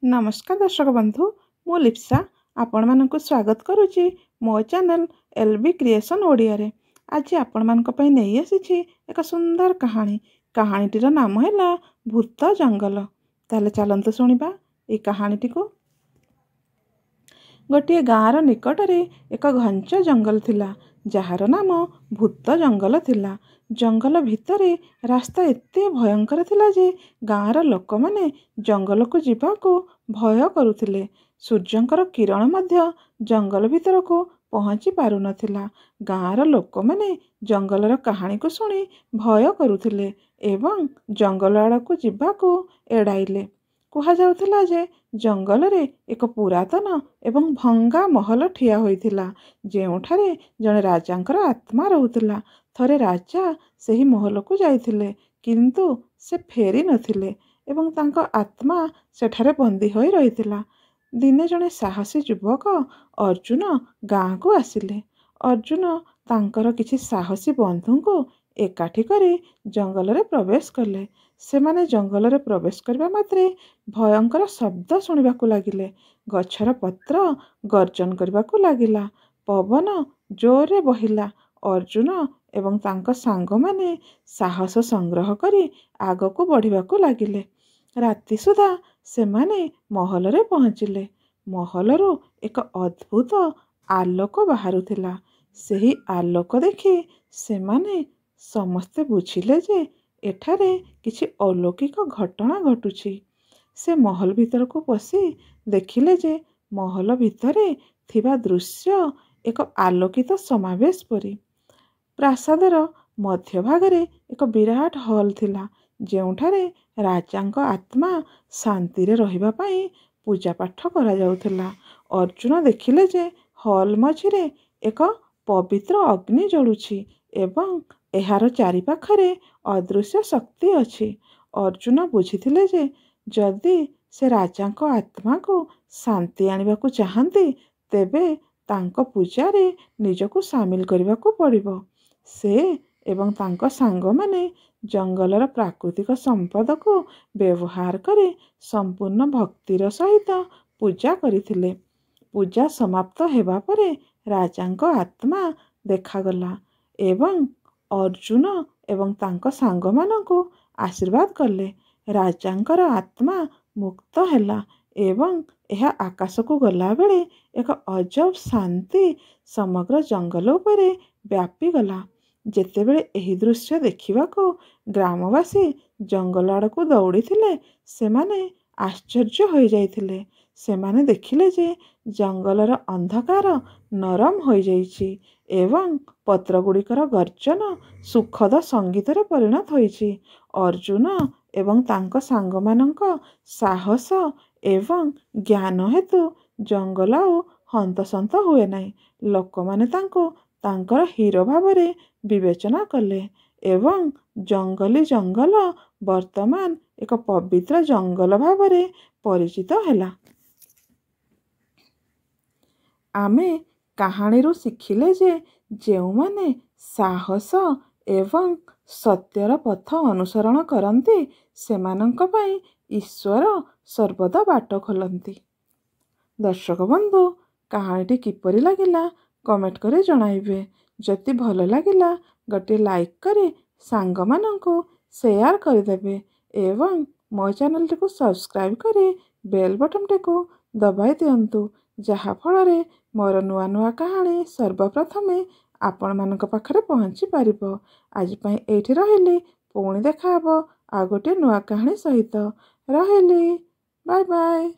नमस्कार दर्शक बंधु मु लिप्सा आपण मानक स्वागत करुच्ची मो चैनल एलबी क्रिएशन ओडिया रे। आज आपण मानक पई नै आसीछि एक सुंदर कहानी। कहानीटीर नाम है भूत जंगल। ताले चलंतु सुनिबा ए कहानीटी को। गोटे गाँर निकटरे एक घंच जंगल थिला जार नाम भूत जंगल थिला। जंगल भितरे रास्ता एते भयंकर थिला जे गाँर लोक माने जंगल को जीवाको भय करुथिले। सूर्यंकर किरण मध्य जंगल भितर को पहुँची पारु नथिला। गाँर लोक माने जंगलर कहानी को सुनी भय करुथिले एवं जंगल आड़को जीवाको एड़ाइले। कुहा जाउथिला जे जंगल रे एक पुरातन एवं भंगा महल ठिया होइथिला जेउठारे जने राजांकर आत्मा रहुथिला। थरे राजा सेही महल को जाइथिले किंतु से फेरी नथिले एवं तांको आत्मा सेठारे बंदी होई रहिथिला। दिने जने साहसी युवक अर्जुन गाँ को आसिले। अर्जुन तांकर किछि साहसी बंधु को एकाठी करी जंगल रे प्रवेश कले। सेमाने जंगल रे प्रवेश करबा मात्रे भयंकर शब्द सुनिबाकू लागिले। गछर पत्र गर्जन करबाकू लागिला। पवन जोर रे बहिला। अर्जुन एवं तांको सांग माने साहस संग्रह करी आगको बढ़िबाकू लागिले। राति सुधा सेमाने महल रे पहुँचिले। महलरू एक अद्भुत आलोक बाहरुथिला। सेही आलोक देखि सेमाने समस्ते बुझिले जे एठारे किछि अलौकिक घटना घटुछि। से महल भितर को पसी देखिले जे महल भितरे थिबा दृश्य एक आलोकित समावेश परी। प्रासादर मध्य भागरे एक विराट हॉल थिला जेउठारे राजांको आत्मा शांति रे रहिबा पई पूजा पाठ करा जाउथिला। अर्जुन देखिले जे हॉल मझिरे एक पवित्र अग्नि जळुछि एवं एहार चारि पाखरे अदृश्य शक्ति अछि। अर्जुन बुझिथिले जे जदि से राजांको आत्मा को शांति आनिबाकू चाहंती तेबे तांको पूजा रे निजको शामिल करिबाकू पड़िबो। से एवं तांको सांग माने जंगलर प्राकृतिक संपद को व्यवहार करे संपूर्ण भक्तिर सहित पूजा करिथिले। पूजा समाप्त हेबा परे राजांको आत्मा देखागला एवं अर्जुन एवं तांको सांग मानकू आशीर्वाद कले। राजांकर आत्मा मुक्त हैला एवं यह आकाश को गला बेले एक अजब शांति समग्र जंगल उपरे व्यापी गला। जेतेबेले एही दृश्य देखिबाको ग्रामवासी जंगल आड़को दौड़ीथिले सेमाने आश्चर्य होई जाइथिले। सेमाने देखिले जे जंगलर अंधकार नरम होई जाइछि एवं पत्र गुड़िकर गर्जन सुखद संगीत रे परिणत होइछि। अर्जुन एवं तांको सांग मानंको साहस एवं ज्ञान हेतु जंगल आउ हंतसंत हुए नाही। लोक माने तांको तांकर हीरो भावरे विवेचना कले एवं जंगली जंगल वर्तमान एक पवित्र जंगल भावरे परिचित हैला। आमे कहानी रू शिखिले जे जेउ माने साहस एवं सत्यर पथ अनुसरण करती सेमानंक पई ईश्वर सर्वदा बाट खोलती। दर्शक बंधु कहानीटी किपरि लागिला कमेंट करे जणाइबे। जति भल लागिला गोटे लाइक करे सांग मानंको शेयर करदेबे एवं मो चैनल को सब्सक्राइब करे बेल बटन को दबाई दियंतु जहा फଳରେ मोर नुआ नुआ कहानी सर्वप्रथमे आपण मानक पाखरे पहुँची पारिबो। आज पई एठी रहिली पुणी देखा हबो आ गोटे नुआ कहानी सहित। रहिली बाय बाय।